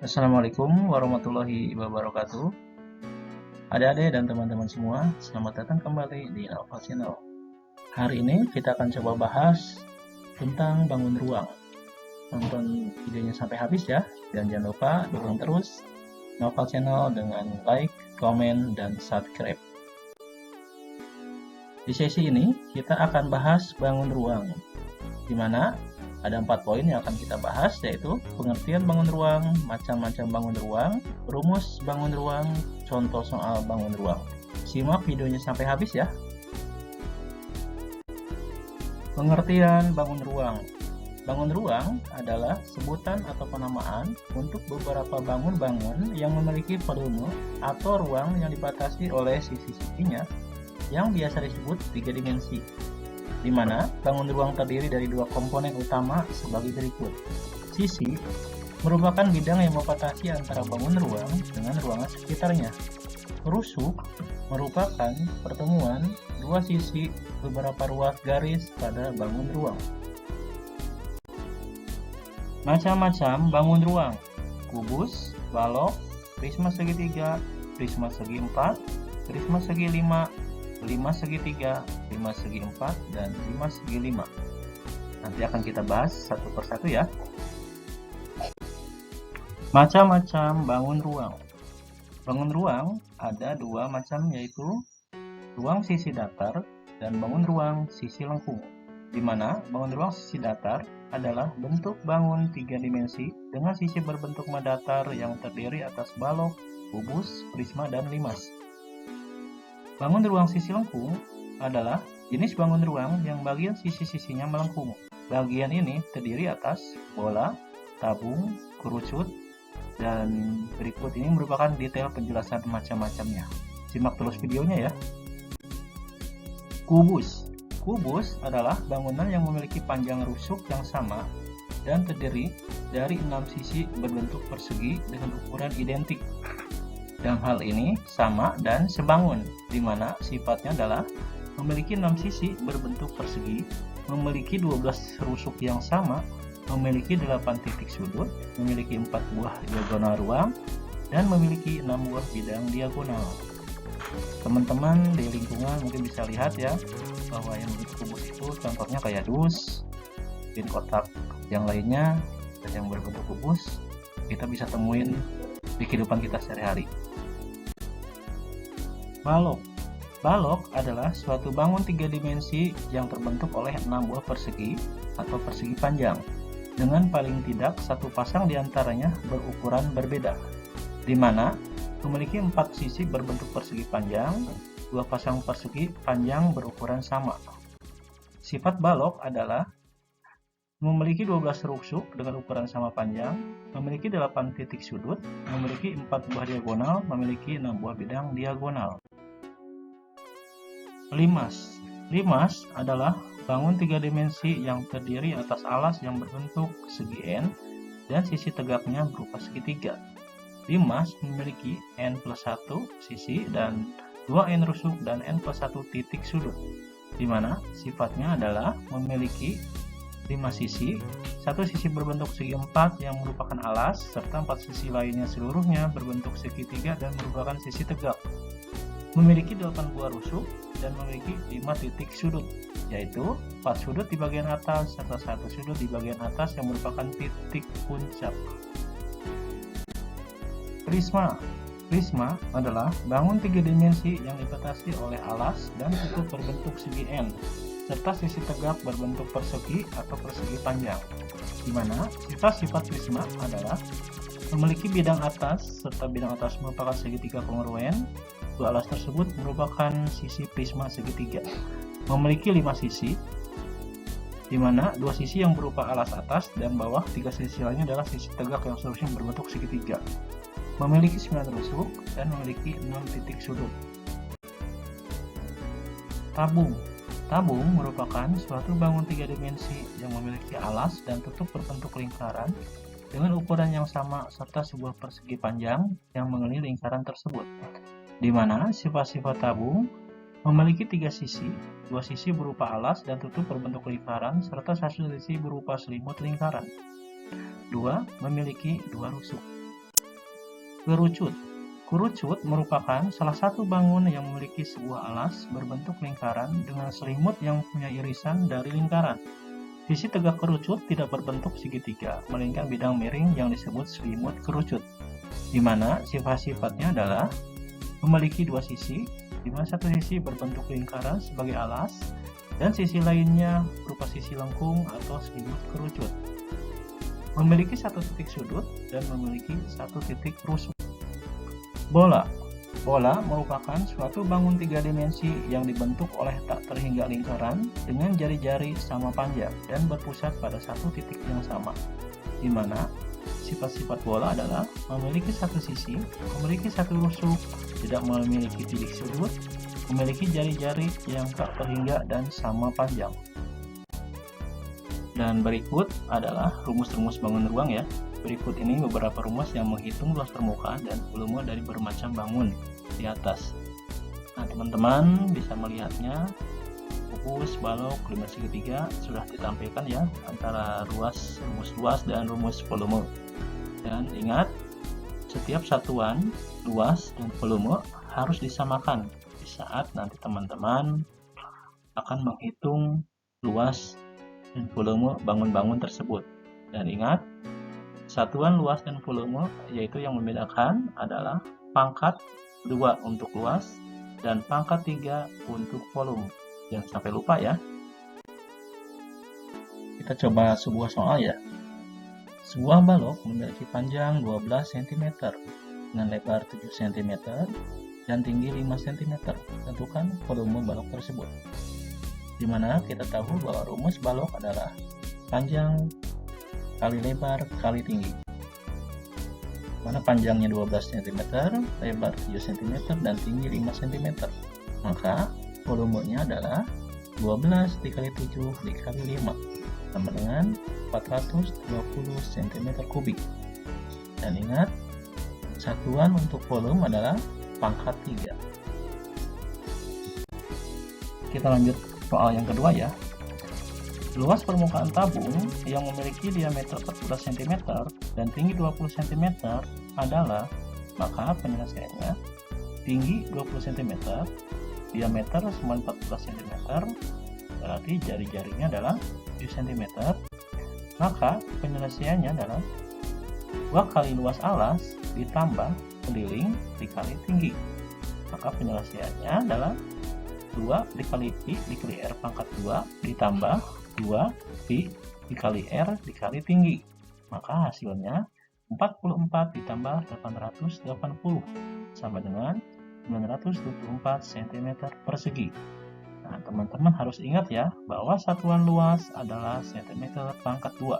Assalamualaikum warahmatullahi wabarakatuh. Adik-adik dan teman-teman semua, selamat datang kembali di Alfa Channel. Hari ini kita akan coba bahas tentang bangun ruang. Tonton videonya sampai habis ya, dan jangan lupa dukung terus Alfa Channel dengan like, komen, dan subscribe. Di sesi ini kita akan bahas bangun ruang, di mana ada 4 poin yang akan kita bahas, yaitu pengertian bangun ruang, macam-macam bangun ruang, rumus bangun ruang, contoh soal bangun ruang. Simak videonya sampai habis ya. Pengertian bangun ruang. Bangun ruang adalah sebutan atau penamaan untuk beberapa bangun-bangun yang memiliki volume atau ruang yang dibatasi oleh sisi-sisinya yang biasa disebut 3 dimensi, di mana bangun ruang terdiri dari 2 komponen utama sebagai berikut. Sisi merupakan bidang yang membatasi antara bangun ruang dengan ruangan sekitarnya. Rusuk merupakan pertemuan 2 sisi beberapa ruas garis pada bangun ruang. Macam-macam bangun ruang: kubus, balok, prisma segitiga, prisma segi 4, prisma segi 5, 5 segitiga, 5 segi 4, dan 5 segi 5. Nanti akan kita bahas satu persatu ya. Macam-macam bangun ruang. Bangun ruang ada 2 macam, yaitu ruang sisi datar dan bangun ruang sisi lengkung, di mana bangun ruang sisi datar adalah bentuk bangun 3 dimensi dengan sisi berbentuk mendatar yang terdiri atas balok, kubus, prisma, dan limas. Bangun ruang sisi lengkung adalah jenis bangun ruang yang bagian sisi-sisinya melengkung. Bagian ini terdiri atas bola, tabung, kerucut, dan berikut ini merupakan detail penjelasan macam-macamnya. Simak terus videonya ya. Kubus. Kubus adalah bangunan yang memiliki panjang rusuk yang sama dan terdiri dari 6 sisi berbentuk persegi dengan ukuran identik. Dalam hal ini sama dan sebangun, di mana sifatnya adalah memiliki 6 sisi berbentuk persegi, memiliki 12 rusuk yang sama, memiliki 8 titik sudut, memiliki 4 buah diagonal ruang, dan memiliki 6 buah bidang diagonal. Teman-teman di lingkungan mungkin bisa lihat ya, bahwa yang bentuk kubus itu contohnya kayak dus, pin kotak yang lainnya, dan yang berbentuk kubus kita bisa temuin di kehidupan kita sehari-hari. Balok. Balok adalah suatu bangun 3 dimensi yang terbentuk oleh 6 buah persegi atau persegi panjang, dengan paling tidak satu pasang diantaranya berukuran berbeda, di mana memiliki 4 sisi berbentuk persegi panjang, 2 pasang persegi panjang berukuran sama. Sifat balok adalah memiliki 12 rusuk dengan ukuran sama panjang, memiliki 8 titik sudut, memiliki 4 buah diagonal, memiliki 6 buah bidang diagonal. Limas. Limas adalah bangun 3 dimensi yang terdiri atas alas yang berbentuk segi N dan sisi tegaknya berupa segitiga. Limas memiliki N+1 sisi dan 2 N rusuk dan N+1 titik sudut, di mana sifatnya adalah memiliki 5 sisi, 1 sisi berbentuk segi 4 yang merupakan alas, serta 4 sisi lainnya seluruhnya berbentuk segitiga dan merupakan sisi tegak. Memiliki 8 buah rusuk dan memiliki 5 titik sudut, yaitu 4 sudut di bagian atas serta 1 sudut di bagian atas yang merupakan titik puncak. Prisma. Prisma adalah bangun 3 dimensi yang dibatasi oleh alas dan tutup berbentuk segi N, serta sisi tegak berbentuk persegi atau persegi panjang, di mana sifat-sifat prisma adalah memiliki bidang atas serta bidang atas merupakan segitiga kongruen. 2 alas tersebut merupakan sisi prisma segitiga. Memiliki 5 sisi, di mana 2 sisi yang berupa alas atas dan bawah, 3 sisi lainnya adalah sisi tegak yang seharusnya berbentuk segitiga. Memiliki 9 rusuk dan memiliki 6 titik sudut. Tabung. Tabung merupakan suatu bangun 3 dimensi yang memiliki alas dan tutup berbentuk lingkaran dengan ukuran yang sama serta sebuah persegi panjang yang mengelilingi lingkaran tersebut, di mana sifat-sifat tabung memiliki 3 sisi, 2 sisi berupa alas dan tutup berbentuk lingkaran serta 1 sisi berupa selimut lingkaran. 2. Memiliki 2 rusuk. Kerucut. Kerucut merupakan salah satu bangun yang memiliki sebuah alas berbentuk lingkaran dengan selimut yang punya irisan dari lingkaran. Sisi tegak kerucut tidak berbentuk segitiga, melainkan bidang miring yang disebut selimut kerucut, di mana sifat-sifatnya adalah memiliki dua sisi, di mana satu sisi berbentuk lingkaran sebagai alas, dan sisi lainnya berupa sisi lengkung atau selimut kerucut. Memiliki satu titik sudut dan memiliki satu titik rusuk. Bola. Bola merupakan suatu bangun tiga dimensi yang dibentuk oleh tak terhingga lingkaran dengan jari-jari sama panjang dan berpusat pada satu titik yang sama, di mana sifat-sifat bola adalah memiliki satu sisi, memiliki satu rusuk, tidak memiliki titik sudut, memiliki jari-jari yang tak terhingga dan sama panjang. Dan berikut adalah rumus-rumus bangun ruang ya. Berikut ini beberapa rumus yang menghitung luas permukaan dan volume dari bermacam bangun di atas. Nah, teman-teman bisa melihatnya, fokus, balok, limit segitiga sudah ditampilkan ya, antara rumus luas dan rumus volume. Dan ingat, setiap satuan luas dan volume harus disamakan di saat nanti teman-teman akan menghitung luas dan volume bangun-bangun tersebut. Dan ingat, satuan luas dan volume yaitu yang membedakan adalah pangkat 2 untuk luas dan pangkat 3 untuk volume. Jangan sampai lupa ya. Kita coba sebuah soal ya. Sebuah balok memiliki panjang 12 cm dengan lebar 7 cm dan tinggi 5 cm. Tentukan volume balok tersebut. Di mana kita tahu bahwa rumus balok adalah panjang kali lebar kali tinggi, mana panjangnya 12 cm, lebar 7 cm, dan tinggi 5 cm. Maka volumenya adalah 12 dikali 7 dikali 5 sama dengan 420 cm kubik. Dan ingat, satuan untuk volume adalah pangkat 3. Kita lanjut soal yang kedua ya. Luas permukaan tabung yang memiliki diameter 14 cm dan tinggi 20 cm adalah, maka penyelesaiannya tinggi 20 cm, diameter semua 14 cm, berarti jari-jarinya adalah 7 cm, maka penyelesaiannya adalah 2 kali luas alas ditambah keliling dikali tinggi, maka penyelesaiannya adalah 2 dikali pi dikali r pangkat 2 ditambah 2 pi dikali r dikali tinggi, maka hasilnya 44 ditambah 880 sama dengan 924 cm persegi. Nah, teman-teman harus ingat ya bahwa satuan luas adalah cm pangkat 2,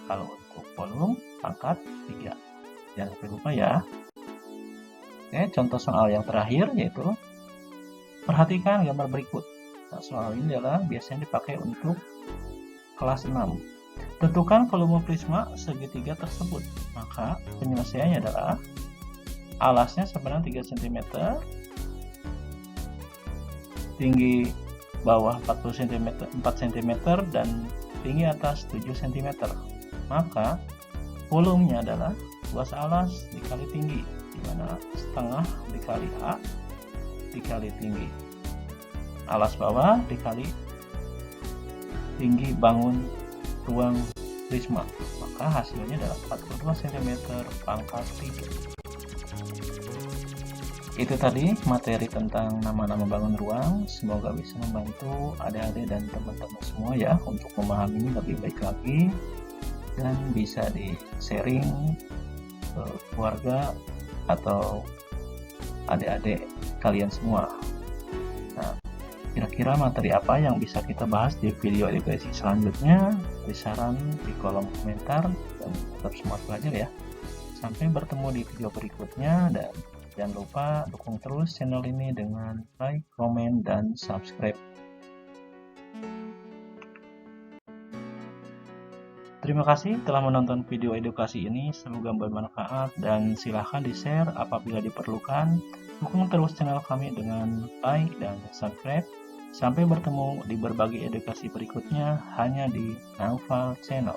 kalau untuk volume pangkat 3. Jangan sampai lupa ya. Oke, contoh soal yang terakhir yaitu perhatikan gambar berikut. Nah, soal ini adalah biasanya dipakai untuk kelas 6. Tentukan volume prisma segitiga tersebut. Maka penyelesaiannya adalah alasnya sebenarnya 3 cm, tinggi bawah 40 cm, 4 cm, dan tinggi atas 7 cm. Maka volumenya adalah luas alas dikali tinggi, di mana setengah dikali A dikali tinggi. Alas bawah dikali tinggi bangun ruang prisma, maka hasilnya adalah 42 cm pangkat 3. Itu tadi materi tentang nama-nama bangun ruang. Semoga bisa membantu adik-adik dan teman-teman semua ya untuk memahami lebih baik lagi dan bisa di-sharing ke keluarga atau adik-adik kalian semua. Nah, kira-kira materi apa yang bisa kita bahas di video edukasi selanjutnya? Beri saran di kolom komentar dan tetap semangat belajar ya. Sampai bertemu di video berikutnya, dan jangan lupa dukung terus channel ini dengan like, komen, dan subscribe. Terima kasih telah menonton video edukasi ini, semoga bermanfaat dan silahkan di-share apabila diperlukan. Dukung terus channel kami dengan like dan subscribe. Sampai bertemu di berbagai edukasi berikutnya hanya di Naufal Channel.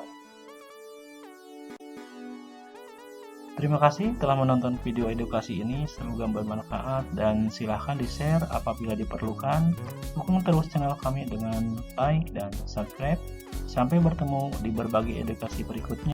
Terima kasih telah menonton video edukasi ini, semoga bermanfaat dan silahkan di-share apabila diperlukan. Dukung terus channel kami dengan like dan subscribe. Sampai bertemu di berbagai edukasi berikutnya.